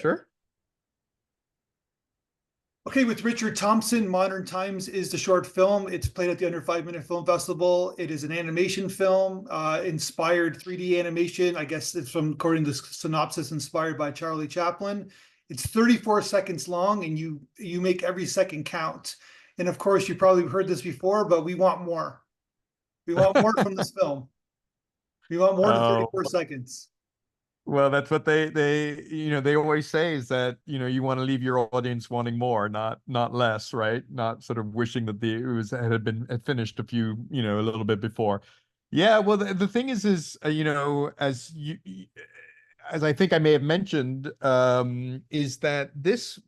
Sure. Okay, with Richard Thompson, Modern Times is the short film. It's played at the Under 5 Minute Film Festival. It is an animation film, inspired 3D animation. I guess it's from, according to the synopsis, inspired by Charlie Chaplin. It's 34 seconds long, and you make every second count. And of course, you probably heard this before, but we want more. We want more from this film. We want more than 34 seconds. Well, that's what they always say is that, you want to leave your audience wanting more, not less, right? Not sort of wishing that had finished a little bit before. Yeah, well, the thing is, as I think I may have mentioned, is that this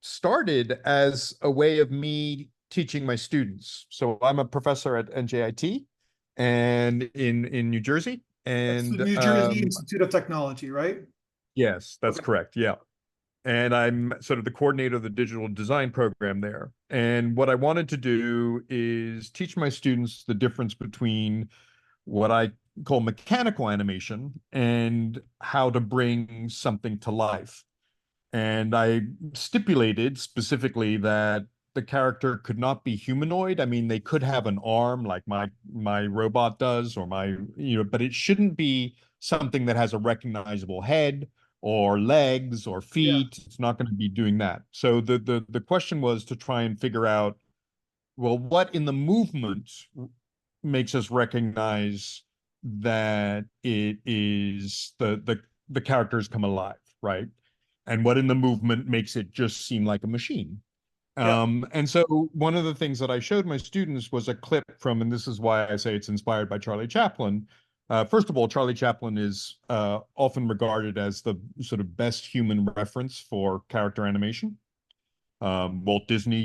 started as a way of me teaching my students. So I'm a professor at NJIT and in New Jersey. That's the And New Jersey Institute of Technology, right? yes, that's Okay. correct. Yeah. And I'm sort of the coordinator of the digital design program there. And what I wanted to do is teach my students the difference between what I call mechanical animation and how to bring something to life. And I stipulated specifically that the character could not be humanoid. I mean, they could have an arm like my robot does, or but it shouldn't be something that has a recognizable head or legs or Yeah. feet. It's not going to be doing that. So the question was to try and figure out, well, what in the movement makes us recognize that it is the characters come alive, right? And what in the movement makes it just seem like a machine. Yeah. And so one of the things that I showed my students was a clip from, and this is why I say it's inspired by Charlie Chaplin. First of all, Charlie Chaplin is often regarded as the sort of best human reference for character animation. Walt Disney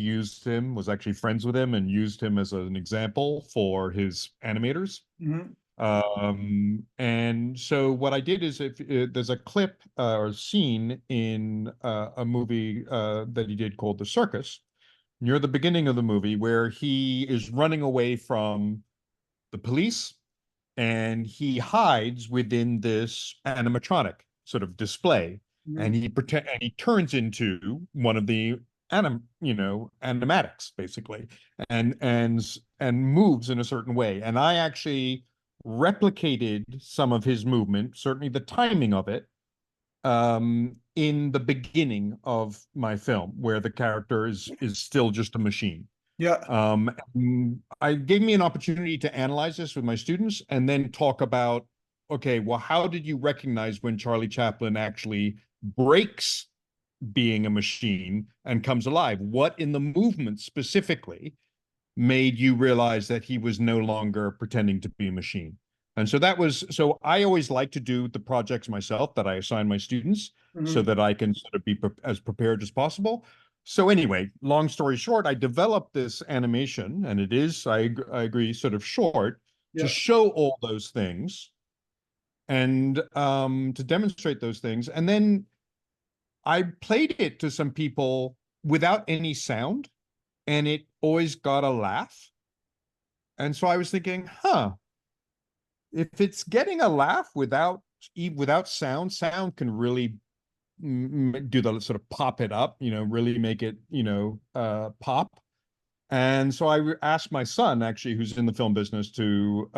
was actually friends with him and used him as an example for his animators. Mm-hmm. And so what I did is, if there's a clip or scene in a movie that he did called The Circus, near the beginning of the movie, where he is running away from the police and he hides within this animatronic sort of display, Mm-hmm. and he turns into one of the animatics basically, and moves in a certain way. And I actually replicated some of his movement, certainly the timing of it, in the beginning of my film, where the character is still just a machine. Yeah. I gave me an opportunity to analyze this with my students and then talk about, okay, well, how did you recognize when Charlie Chaplin actually breaks being a machine and comes alive? What in the movement specifically made you realize that he was no longer pretending to be a machine? And so I always like to do the projects myself that I assign my students, so Mm-hmm. that I can sort of be as prepared as possible. So anyway, long story short, I developed this animation, and it is, I agree, sort of short, to Yeah. show all those things and to demonstrate those things. And then I played it to some people without any sound, and it always got a laugh. And so I was thinking, if it's getting a laugh without sound can really do the sort of pop it up, really make it, pop. And so I asked my son, actually, who's in the film business, to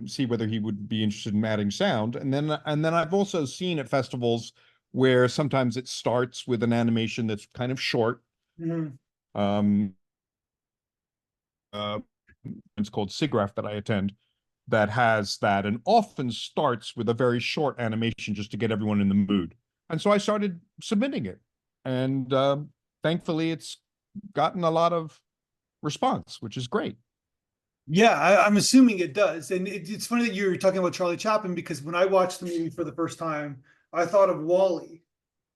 see whether he would be interested in adding sound. And then I've also seen at festivals where sometimes it starts with an animation that's kind of short. Mm-hmm. Um, it's called SIGGRAPH that I attend, that has that, and often starts with a very short animation just to get everyone in the mood. And so I started submitting it, and thankfully it's gotten a lot of response, which is great. Yeah, I'm assuming it does. And it's funny that you were talking about Charlie Chaplin, because when I watched the movie for the first time, I thought of Wall-E,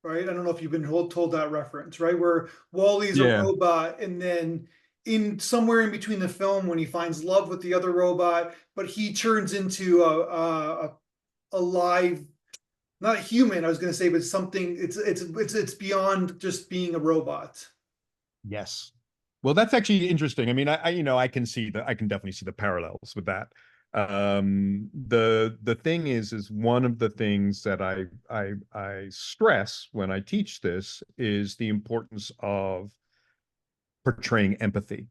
right? I don't know if you've been told that reference, right? Where Wall-E's a Yeah. robot, and then in somewhere in between the film, when he finds love with the other robot, but he turns into a live, not human, I was going to say, but something. It's beyond just being a robot. Yes. Well, that's actually interesting. I mean, I can definitely see the parallels with that. The thing is one of the things that I stress when I teach this is the importance of portraying empathy.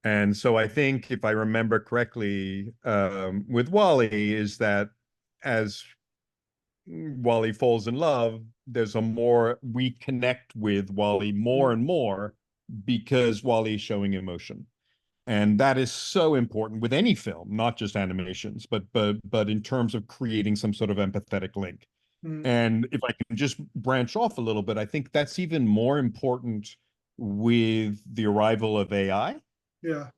And so I think, if I remember correctly, with Wally, is that as Wally falls in love, we connect with Wally more and more because Wally is showing emotion. And that is so important with any film, not just animations, but in terms of creating some sort of empathetic link. Mm, And if I can just branch off a little bit, I think that's even more important with the arrival of AI. yeah.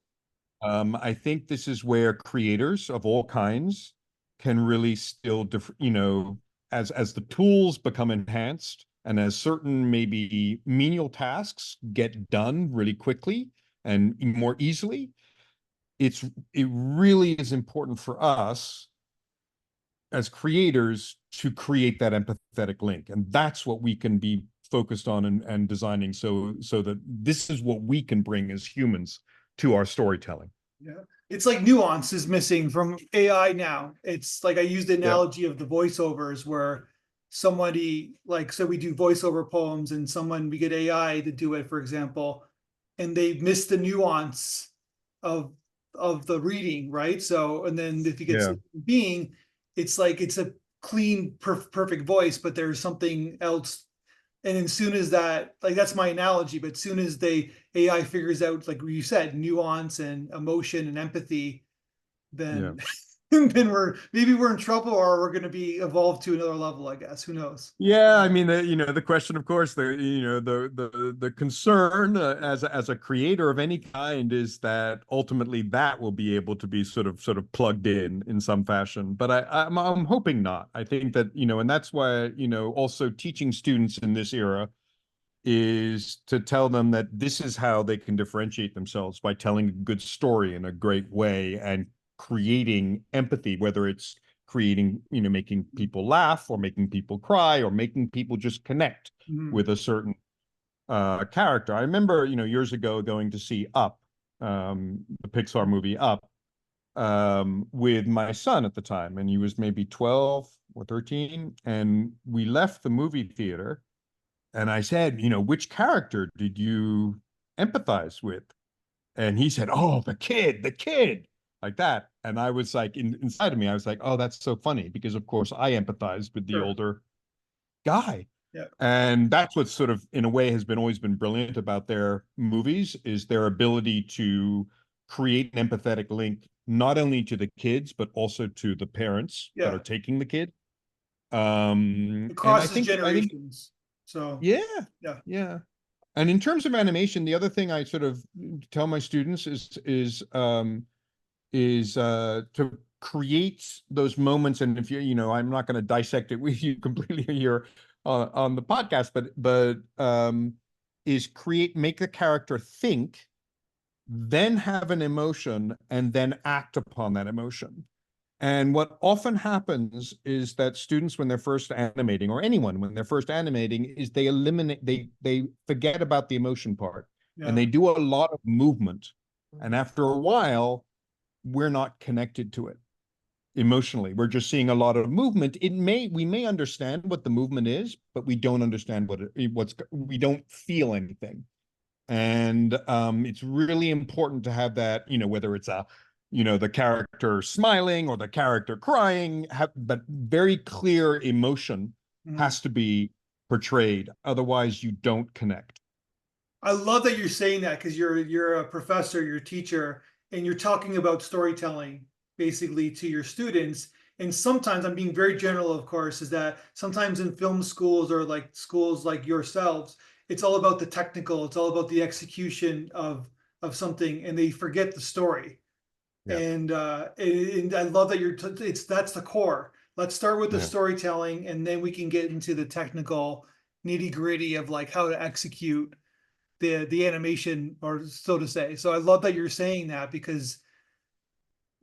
I think this is where creators of all kinds can really still, as the tools become enhanced and as certain maybe menial tasks get done really quickly and more easily, it really is important for us as creators to create that empathetic link, and that's what we can be focused on and designing, so that this is what we can bring as humans to our storytelling. Yeah. It's like nuance is missing from AI now. It's like I used the Yeah, analogy of the voiceovers where somebody like so we do voiceover poems and we get AI to do it, for example, and they miss the nuance of the reading, right? So and then if you get yeah, something being, it's like it's a clean, perfect voice, but there's something else. And as soon as that, like that's my analogy, but as soon as AI figures out, like you said, nuance and emotion and empathy, yeah. then then we're in trouble, or we're going to be evolved to another level, I guess. Who knows? Yeah, I mean, the question, of course, the concern, as a creator of any kind, is that ultimately that will be able to be sort of plugged in some fashion. But I'm hoping not. I think that, and that's why, also teaching students in this era is to tell them that this is how they can differentiate themselves, by telling a good story in a great way and creating empathy, whether it's creating, making people laugh or making people cry or making people just connect Mhm. with a certain character. I remember, years ago going to see Up, the Pixar movie Up, with my son at the time, and he was maybe 12 or 13, and we left the movie theater and I said, which character did you empathize with? And he said, oh, the kid, like that. And I was like, inside of me, I was like, oh, that's so funny, because of course I empathized with the Sure. older guy. Yeah. And that's what sort of, in a way, has been always been brilliant about their movies, is their ability to create an empathetic link, not only to the kids, but also to the parents that are Yeah. taking the kid. It And I crosses think, generations. So yeah, yeah. yeah. And in terms of animation, the other thing I sort of tell my students is to create those moments. And if I'm not going to dissect it with you completely here on the podcast, but is make the character think, then have an emotion, and then act upon that emotion. And what often happens is that students, when they're first animating, or anyone when they're first animating, is they forget about the emotion part, and Yeah. they do a lot of movement. And after a while, we're not connected to it emotionally. We're just seeing a lot of movement. We may understand what the movement is, but we don't understand we don't feel anything. And it's really important to have that, whether it's the character smiling or the character crying, but very clear emotion Mhm. has to be portrayed. Otherwise, you don't connect. I love that you're saying that because you're a professor, you're a teacher, and you're talking about storytelling basically to your students. And sometimes I'm being very general, of course, is that sometimes in film schools or like schools like yourselves, it's all about the technical, it's all about the execution of something, and they forget the story. Yeah. And I love that it's that's the core. Let's start with the Yeah. storytelling, and then we can get into the technical nitty gritty of like how to execute the animation, or so to say. So I love that you're saying that because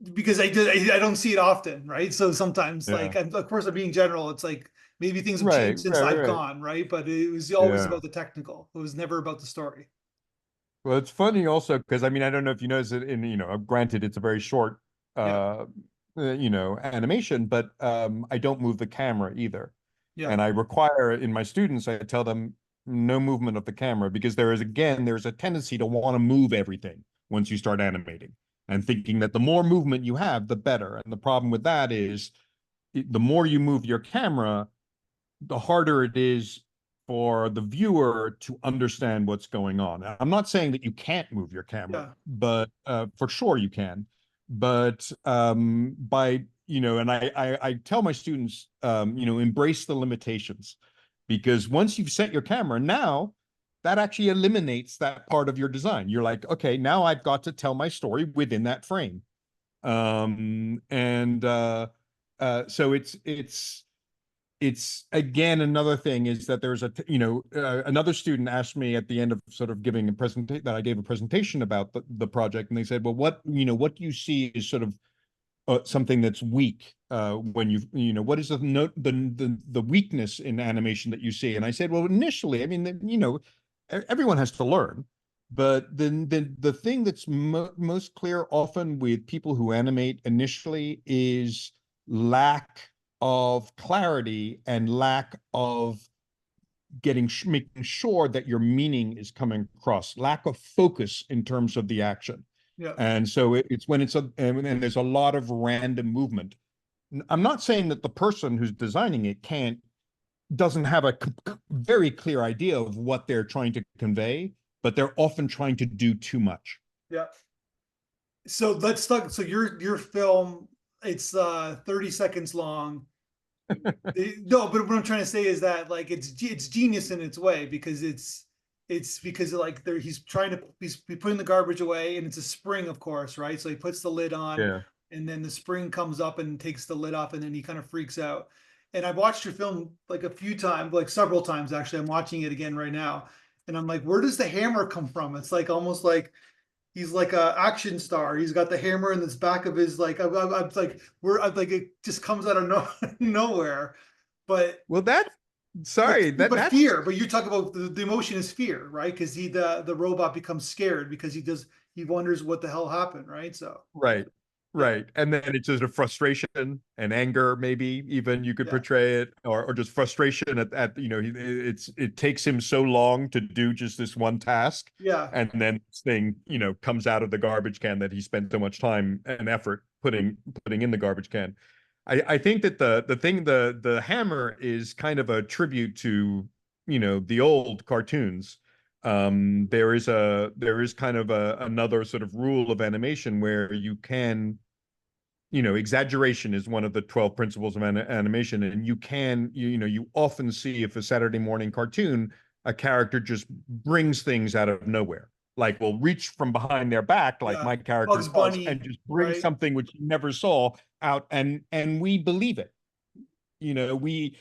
I don't see it often, right? So sometimes, Yeah. like, of course, I'm being general. It's like maybe things have Right. changed since Right. Right. I've Right. gone, right? But it was always Yeah. about the technical. It was never about the story. Well, it's funny also because, I mean, I don't know if you notice it granted, it's a very short Yeah. animation, but I don't move the camera either. Yeah. And I require in my students, I tell them no movement of the camera because there's a tendency to want to move everything once you start animating and thinking that the more movement you have, the better. And the problem with that is the more you move your camera, the harder it is for the viewer to understand what's going on. I'm not saying that you can't move your camera, Yeah. but for sure you can. But by and I tell my students, embrace the limitations, because once you've set your camera, now that actually eliminates that part of your design. You're like, okay, now I've got to tell my story within that frame. And so it's again another thing is that there's another student asked me at the end of sort of giving a presentation that I gave a presentation about the project, and they said, well, what do you see is sort of something that's weak when what is the weakness in animation that you see? And I said, well, initially, I mean, everyone has to learn, but then the thing that's most clear often with people who animate initially is lack of clarity and lack of making sure that your meaning is coming across, lack of focus in terms of the action. Yeah. And so it's when and there's a lot of random movement. I'm not saying that the person who's designing it doesn't have a very clear idea of what they're trying to convey, but they're often trying to do too much. Yeah. So let's talk. So your film, it's 30 seconds long. No, but what I'm trying to say is that like it's genius in its way, because it's because like he's putting the garbage away, and it's a spring, of course, right? So he puts the lid on, Yeah. and then the spring comes up and takes the lid off, and then he kind of freaks out. And I've watched your film like a few times, like several times actually. I'm watching it again right now, and I'm like, where does the hammer come from? It's like almost like he's like a action star. He's got the hammer in the back of his like. I'm like I'm like it just comes out of nowhere. But Well, sorry, but that's fear. But you talk about the emotion is fear, right? Because the robot becomes scared because he wonders what the hell happened, right? So right. yeah, Right. And then it's just a frustration and anger, maybe even you could yeah, portray it, or just frustration at it takes him so long to do just this one task. yeah, And then this thing, comes out of the garbage can that he spent so much time and effort putting in the garbage can. I think that the hammer is kind of a tribute to, the old cartoons. There is kind of another sort of rule of animation where you can, exaggeration is one of the 12 principles of animation, and you often see, if a Saturday morning cartoon, a character just brings things out of nowhere, like will reach from behind their back, like yeah. my character Bugs does, and Bunny, just bring right? something which you never saw out, and we believe it. You know, we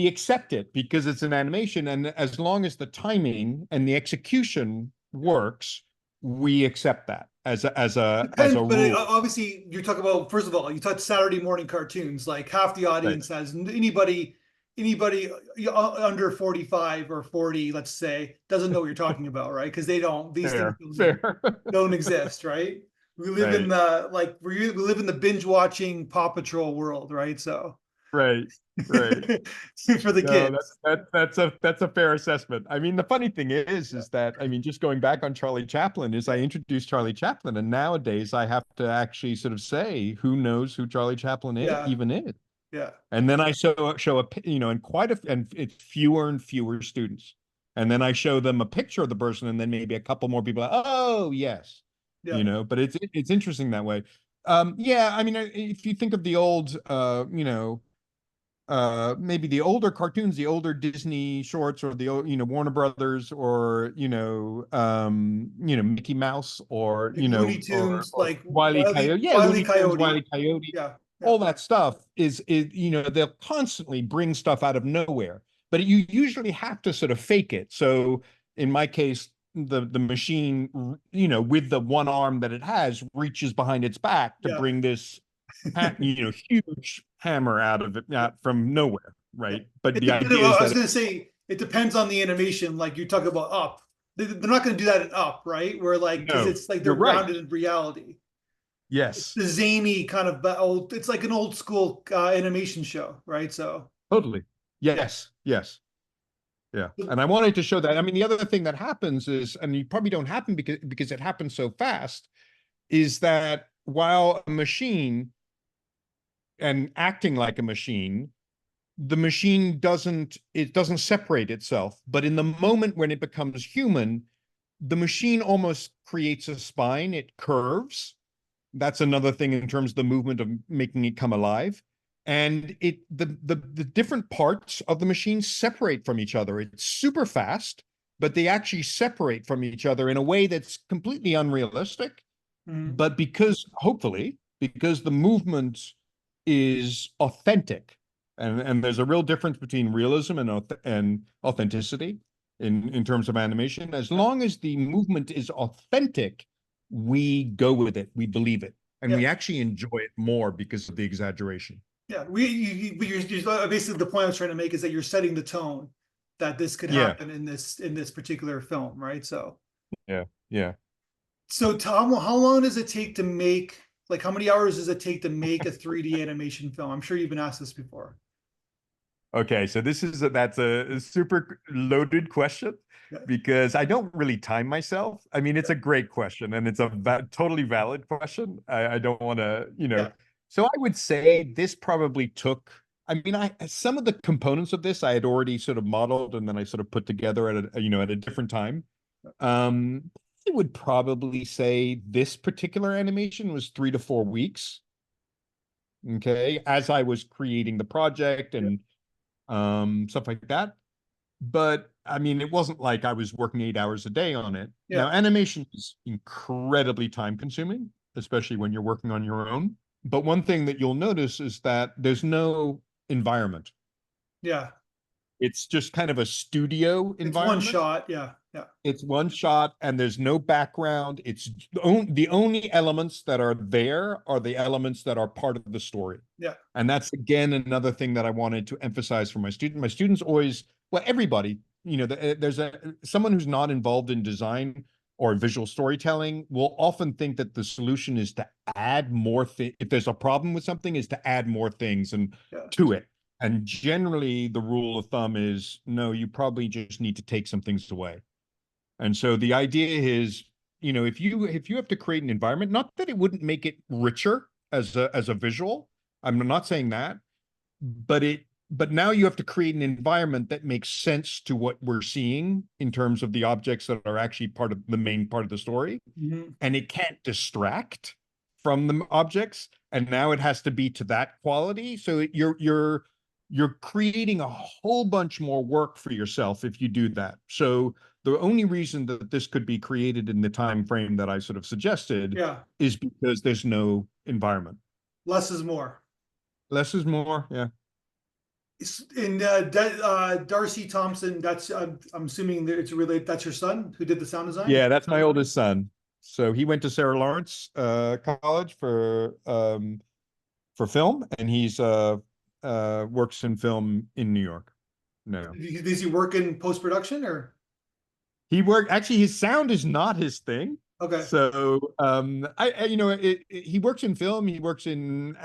accept it because it's an animation, and as long as the timing and the execution works, we accept that as a Depends, but rule. obviously you're talking about, first of all, you talk Saturday morning cartoons. Like half the Right. audience has anybody under 45 or 40, let's say, doesn't know what you're talking about, right? Because these things Fair, fair. don't exist, right? We live in Right, the like we live in the binge watching Paw Patrol world, right? So right, right. for the No, kids, that's a fair assessment. I mean, the funny thing yeah, is that, I mean, just going back on Charlie Chaplin, is I yeah, introduced Charlie Chaplin, and nowadays I have to actually sort of say who knows who Charlie Chaplin yeah, even is. yeah, And then I show and and it's fewer and fewer students. And then I show them a picture of the person, and then maybe a couple more people, oh yes, yeah, but it's interesting that way. Yeah, I mean, if you think of the old, maybe the older cartoons, the older Disney shorts, or the old, Warner Brothers, or Mickey Mouse, or like Looney Tunes, or like Wile E. Coyote, yeah, Wile E. Looney Tunes, Wile E. Coyote, Coyote, yeah, yeah, all that stuff is they'll constantly bring stuff out of nowhere, but you usually have to sort of fake it. So in my case, the machine, with the one arm that it has, reaches behind its back to yeah. bring this huge hammer out of it, out from nowhere, Yeah. right? But the idea is I was that going to say, it depends on the animation. Like you talk about Up, they're not going to do that in Up, right? Where like, because no, it's like they're you're right. grounded in reality. Yes, the zany kind of old. It's like an old school animation show, right? So totally. yeah. Yes, yes. Yeah. And I wanted to show that. I mean, the other thing that happens is, and you probably don't happen because it happens so fast, is that while a machine and acting like a machine, the machine doesn't separate itself. But in the moment when it becomes human, the machine almost creates a spine. It curves. That's another thing in terms of the movement of making it come alive. And the different parts of the machine separate from each other. It's super fast, but they actually separate from each other in a way that's completely unrealistic. Mhm. But because, hopefully, because the movement is authentic, and there's a real difference between realism and authenticity in terms of animation. As Yeah. long as the movement is authentic, we go with it, we believe it, and Yeah. we actually enjoy it more because of the exaggeration. Yeah, you're basically the point I was trying to make is that you're setting the tone that this could Yeah, happen in this particular film, right? So, yeah, yeah. so Tom, how long does it take to make, like, how many hours does it take to make a 3D animation film? I'm sure you've been asked this before. Okay, so that's a super loaded question Yeah, because I don't really time myself. I mean, it's a great question and it's a totally valid question. I don't want to, yeah, so I would say this probably took, I mean, some of the components of this I had already sort of modeled and then I sort of put together at a different time. I would probably say this particular animation was 3 to 4 weeks. Okay, as I was creating the project yeah, and stuff like that. But I mean, it wasn't like I was working 8 hours a day on it. yeah, Now, animation is incredibly time consuming, especially when you're working on your own. But one thing that you'll notice is that there's no environment. yeah. It's just kind of a studio It's one environment. shot. Yeah, yeah, It's one shot and there's no background. It's the only elements that are there are the elements that are part of the story. yeah, And that's again another thing that I wanted to emphasize for my students. My students always, well, everybody, there's someone who's not involved in design or visual storytelling will often think that the solution is to add more things. If there's a problem with something, is to add more things and yeah. to it. And generally, the rule of thumb is no, you probably just need to take some things away. And so the idea is, if you have to create an environment, not that it wouldn't make it richer as a visual. I'm not saying that, but now you have to create an environment that makes sense to what we're seeing in terms of the objects that are actually part of the main part of the story. Mhm. And it can't distract from the objects. And now it has to be to that quality. So you're creating a whole bunch more work for yourself if you do that. So the only reason that this could be created in the time frame that I sort of suggested Yeah. is because there's no environment. Less is more. Less is more. Yeah. And Darcy Thompson, that's I'm assuming that it's related. That's your son who did the sound design. Yeah, that's my oldest son. So he went to Sarah Lawrence College for film, and he's works in film in New York. No, Does he work in post production or? he worked actually. His sound is not his thing. Okay. So he works in film. He works in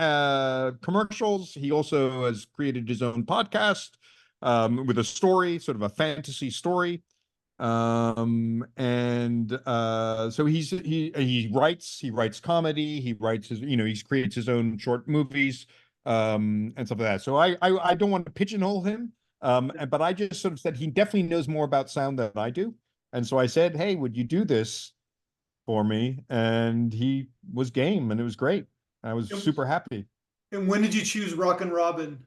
commercials. He also has created his own podcast with a story, sort of a fantasy story. And so he writes comedy, he writes he creates his own short movies and stuff like that. So I don't want to pigeonhole him, but I just sort of said he definitely knows more about sound than I do. And so I said, hey, would you do this for me? And he was game and it was great. I was And, super happy. and when did you choose Rockin' Robin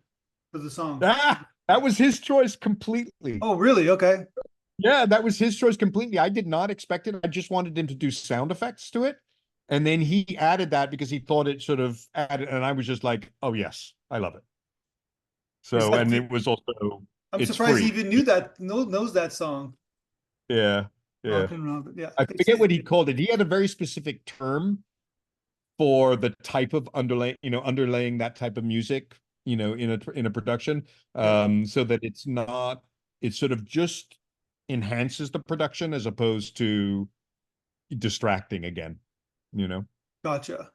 for the song? That was his choice completely. Oh, really? Okay. Yeah, that was his choice completely. I did not expect it. I just wanted him to do sound effects to it. And then he added that because he thought it sort of added, and I was just like, oh, yes, I love it. Is So, that and it was also, I'm it's surprised he free. even knew that knows that song. Yeah, yeah. Rockin' Robin. Yeah. I forget what he called it. He had a very specific term for the type of underlaying that type of music, in a production, Yeah. so that it sort of just enhances the production as opposed to distracting again. Gotcha.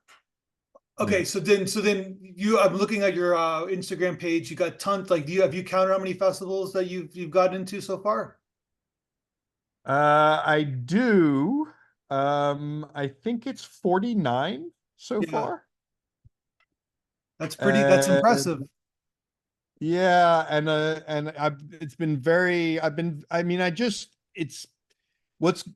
Okay, so then I'm looking at your Instagram page. You got tons. Like, have you counted how many festivals that you've gotten into so far? I do. I think it's 49 so Yeah, far. that's And impressive. yeah, and I've it's been very I've been I mean I just it's what's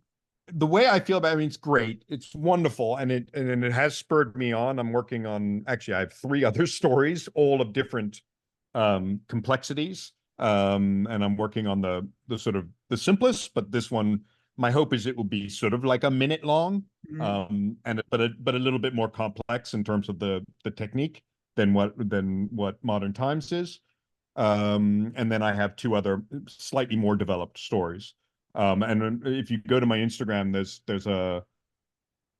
the way I feel about it, I mean, it's great. It's wonderful. And it has spurred me on. I'm working on actually I have three other stories, all of different complexities. And I'm working on the sort of the simplest, but this one, my hope is it will be sort of like a minute long. Mhm. And but a little bit more complex in terms of the technique than what Modern Times is. And then I have two other slightly more developed stories. And if you go to my Instagram,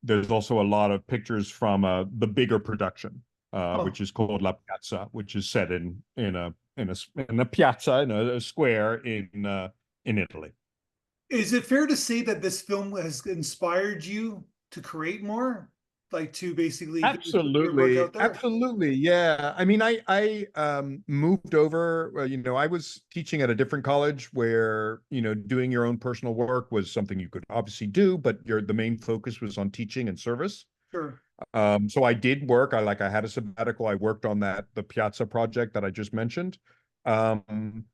there's also a lot of pictures from the bigger production, Oh, which is called La Piazza, which is set in a piazza in a square in Italy. is it fair to say that this film has inspired you to create more, like to basically get your work Absolutely, out there? absolutely, yeah. I mean, I moved over. I was teaching at a different college where doing your own personal work was something you could obviously do, but the main focus was on teaching and service. Sure. So I did work. I had a sabbatical. I worked on the Piazza project that I just mentioned. Um,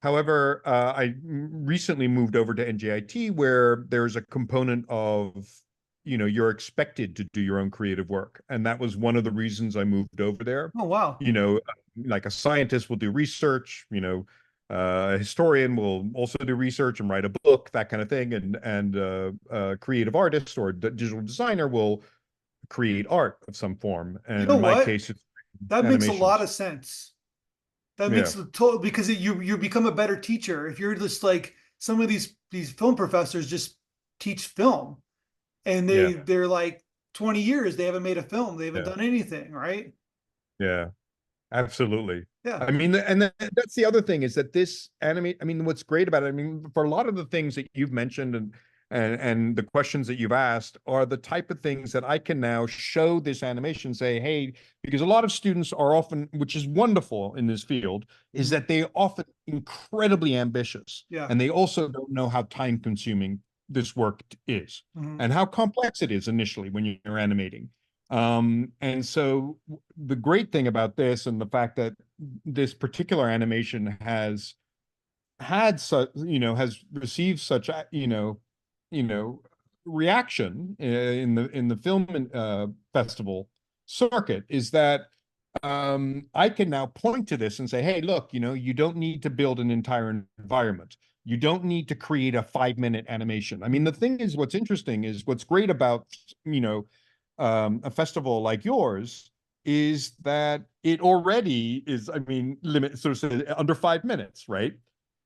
However, I recently moved over to NJIT where there's a component of, you're expected to do your own creative work. And that was one of the reasons I moved over there. Oh, wow. You know, like a scientist will do research, a historian will also do research and write a book, that kind of thing. And a creative artist or digital designer will create art of some form. You And know in my what? case, it's That makes a lot animations. of sense. That Yeah, makes a total because you become a better teacher if you're just like some of these film professors just teach film and yeah, they're like 20 years they haven't made a film, they haven't yeah, done anything, right? yeah, absolutely. Yeah. I mean, and that's the other thing is that this anime, I mean, what's great about it, I mean, for a lot of the things that you've mentioned and the questions that you've asked are the type of things that I can now show this animation, say, hey, because a lot of students are often, which is wonderful in this field, is Mhm. that they often incredibly ambitious Yeah. and they also don't know how time consuming this work is Mhm. and how complex it is initially when you're animating. And so the great thing about this and the fact that this particular animation has received such you know reaction in the film festival circuit is that I can now point to this and say, hey, look, you don't need to build an entire environment. You don't need to create a 5-minute animation. I mean, the thing is, what's interesting is what's great about, a festival like yours is that it already is, I mean, limit sort of say under 5 minutes, right?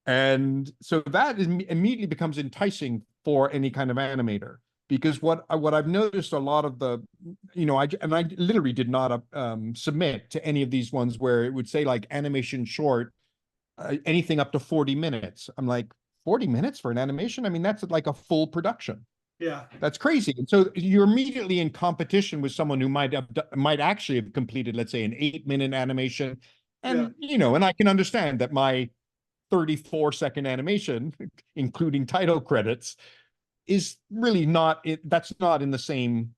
And so that immediately becomes enticing for any kind of animator because what I've noticed a lot of I literally did not submit to any of these ones where it would say like animation short, anything up to 40 minutes. I'm like, 40 minutes for an animation? I mean, that's like a full production. Yeah. That's crazy. And so you're immediately in competition with someone who might actually have completed, let's say, an 8-minute animation. Yeah. And I can understand that my 34-second animation, including title credits, is really not it. That's not in the same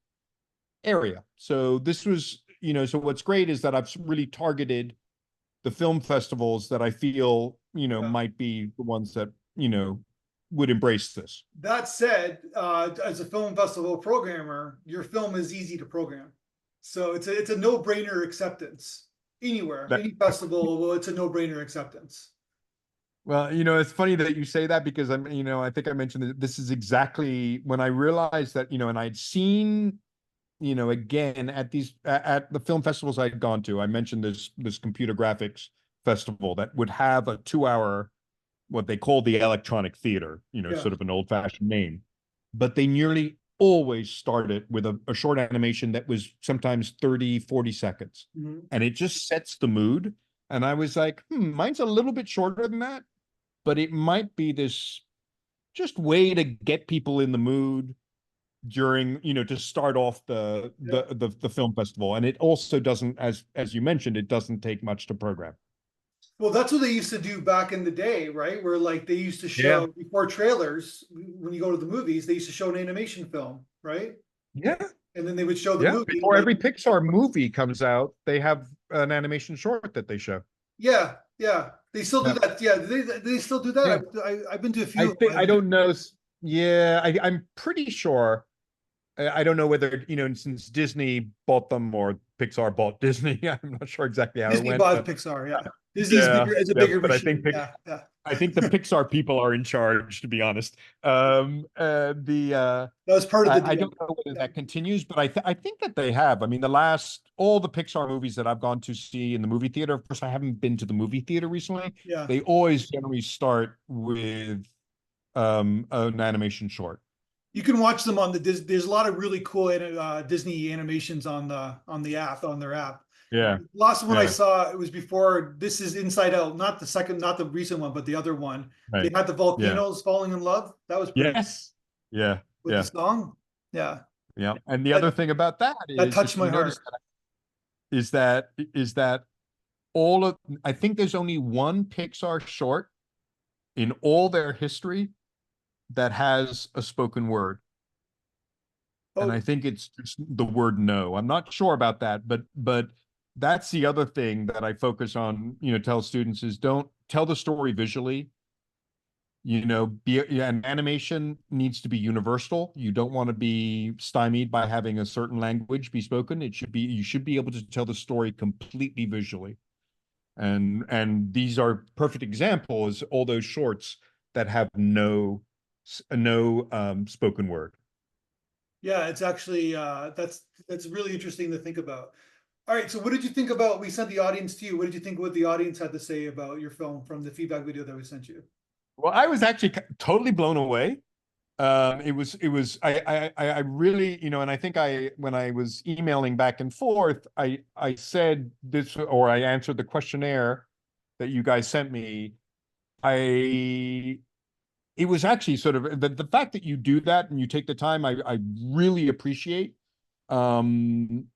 area. So this was, so what's great is that I've really targeted the film festivals that I feel, Yeah. might be the ones that, would embrace this. That said, as a film festival programmer, your film is easy to program. So it's a no-brainer acceptance anywhere, That any festival. Well, it's a no-brainer acceptance. Well, it's funny that you say that because I think I mentioned that this is exactly when I realized that, and I'd seen, again at the film festivals I'd gone to. I mentioned this computer graphics festival that would have a 2-hour, what they call the electronic theater, Yeah. sort of an old-fashioned name, but they nearly always started with a short animation that was sometimes 30, 40 seconds. Mhm. And it just sets the mood. And I was like, mine's a little bit shorter than that, but it might be this just way to get people in the mood. during, to start off the film festival. And it also doesn't, as you mentioned, it doesn't take much to program. Well, that's what they used to do back in the day, right? Where like they used to Yeah. show before trailers, when you go to the movies, they used to show an animation film, right? Yeah. And then they would show the Yeah. movie Before like, every Pixar movie comes out, they have an animation short that they show. yeah, yeah. They still do Yeah. that. Yeah, they still do that. Yeah. I've been to a I few of think, I them. don't know. Yeah. I'm pretty sure. I don't know whether, since Disney bought them or Pixar bought Disney. I'm not sure exactly how it Disney went, bought but Pixar, yeah. Disney's yeah, bigger, is a yeah. bigger But I think machine. Yeah, yeah. I think the Pixar people are in charge, to be honest. The That was part of the I deal. don't know whether Yeah, that continues, but I think that they have. I mean, all the Pixar movies that I've gone to see in the movie theater. Of course, I haven't been to the movie theater recently. yeah. They always generally start with an animation short. You can watch them on the there's a lot of really cool Disney animations on the app, on their app. Yeah, Last one I yeah, saw, it was before, this is Inside Out, not the second, not the recent one, but the other one. They right. had the Yeah. volcanoes falling in love. That was pretty Yes. Yeah. with the Yeah. song. Yeah. Yeah. And the other That thing about that that is, touched if you my notice, heart. is that all of I think there's only one Pixar short in all their history that has a spoken word. And Oh, I think it's just the word no. I'm not sure about that, but that's the other thing that I focus on, tell students is don't tell the story visually. An animation needs to be universal. You don't want to be stymied by having a certain language be spoken. You should be able to tell the story completely visually. And these are perfect examples, all those shorts that have no spoken word. yeah, it's actually that's really interesting to think about. All right, so what did you think about, we sent the audience to you. What did you think what the audience had to say about your film from the feedback video that we sent you? Well, I was actually totally blown away. I really, and I think when I was emailing back and forth, I said this, or I answered the questionnaire that you guys sent me. It was actually sort of the fact that you do that and you take the time, I really appreciate. And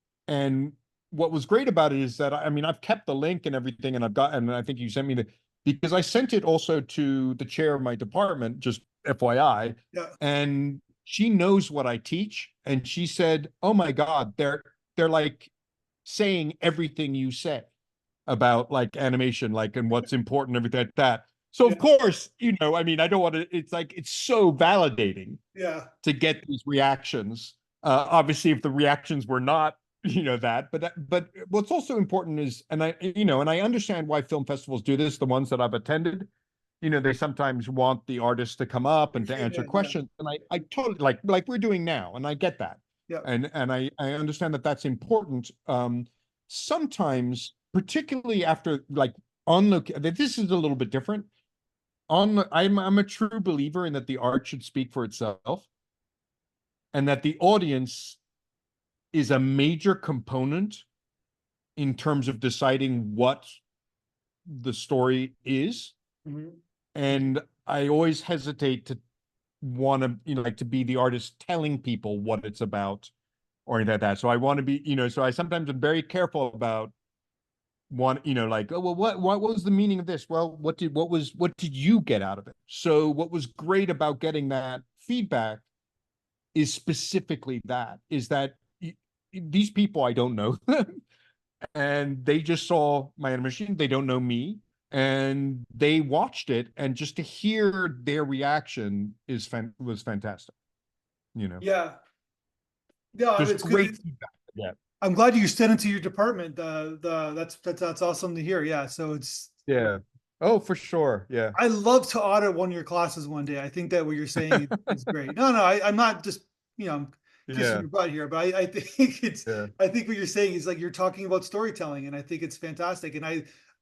what was great about it is that, I mean, I've kept the link and everything, and I think you sent me because I sent it also to the chair of my department, just FYI, Yeah. and she knows what I teach, and she said, "Oh my God, they're like saying everything you say about like animation, like, and what's important, everything like that." So Yeah. of course, I mean, I don't want to, it's like, it's so validating Yeah. to get these reactions. Obviously, if the reactions were not, but what's also important is, and I understand why film festivals do this, the ones that I've attended, they sometimes want the artists to come up and to answer Amen. Yeah. questions. And I totally like we're doing now, and I get that. Yeah. And I understand that that's important. Sometimes, particularly after like on this is a little bit different. I'm a true believer in that the art should speak for itself, and that the audience is a major component in terms of deciding what the story is. Mm-hmm. And I always hesitate to want to, like to be the artist telling people what it's about or anything like that. So I want to be, so I sometimes am very careful about one, like, oh, well, what was the meaning of this? Well, what did you get out of it? So what was great about getting that feedback is specifically that these people, I don't know them, and they just saw my animation. They don't know me, and they watched it, and just to hear their reaction was fantastic. Yeah. Yeah, Just it's good. great feedback. Yeah, I'm glad you sent it to your department. That's awesome to hear. Yeah. So it's, yeah. Oh, for sure. Yeah, I love to audit one of your classes one day. I think that what you're saying is great. No, no, I'm not just, I'm kissing yeah, your butt here, but I think yeah, I think what you're saying is like, you're talking about storytelling, and I think it's fantastic. And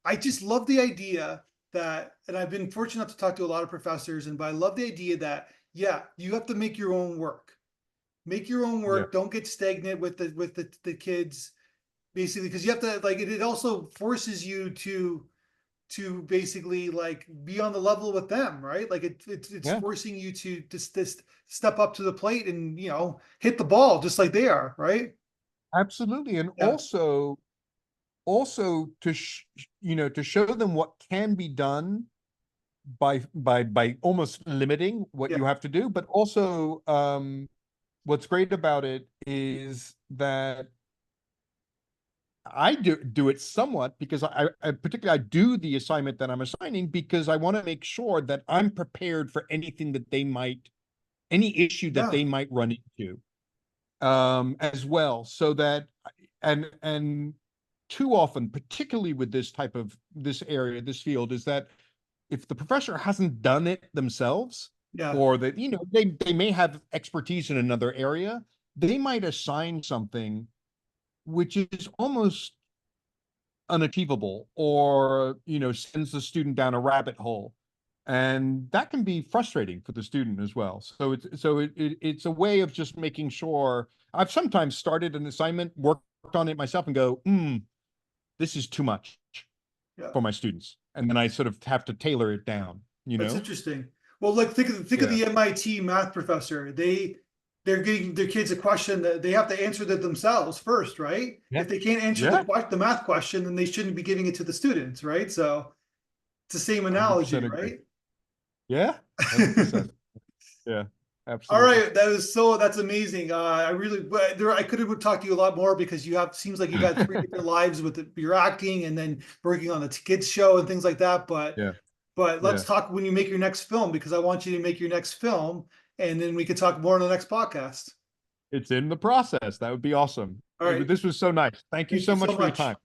I just love the idea that, and I've been fortunate enough to talk to a lot of professors, but I love the idea that, yeah, you have to make your own work. Make your own yeah, work. Don't get stagnant with the kids, basically, because you have to, like, it also forces you to to basically like be on the level with them, right? Like it's Yeah, forcing you to just step up to the plate and, you know, hit the ball just like they are, right? absolutely. And Yeah, also to to show them what can be done by almost limiting what yeah, you have to do, but also what's great about it is that I do it somewhat because I particularly I do the assignment that I'm assigning because I want to make sure that I'm prepared for anything that they might, any issue that yeah, they might run into, as well, so that and too often, particularly with this type of this area, this field, is that if the professor hasn't done it themselves, yeah, or that they may have expertise in another area, they might assign something which is almost unachievable, or sends the student down a rabbit hole, and that can be frustrating for the student as well. So it's a way of just making sure. I've sometimes started an assignment, worked on it myself, and go, this is too much yeah. for my students, and then I sort of have to tailor it down, That's interesting. Well, like think of Yeah. the MIT math professor. They're getting their kids a question that they have to answer that themselves first, right? Yeah. If they can't answer Yeah. the math question, then they shouldn't be giving it to the students, right? So it's the same analogy, 100% agree. right? Yeah. 100%. Yeah. All Absolutely. right, that's amazing. I really, I could have talked to you a lot more because seems like you've had three different lives with your acting and then working on the kids show and things like that. Yeah. But Yeah. let's talk when you make your next film because I want you to make your next film and then we could talk more on the next podcast. It's in the process. That would be awesome. All right, This was so nice. Thank you thank so you so much for your much. time.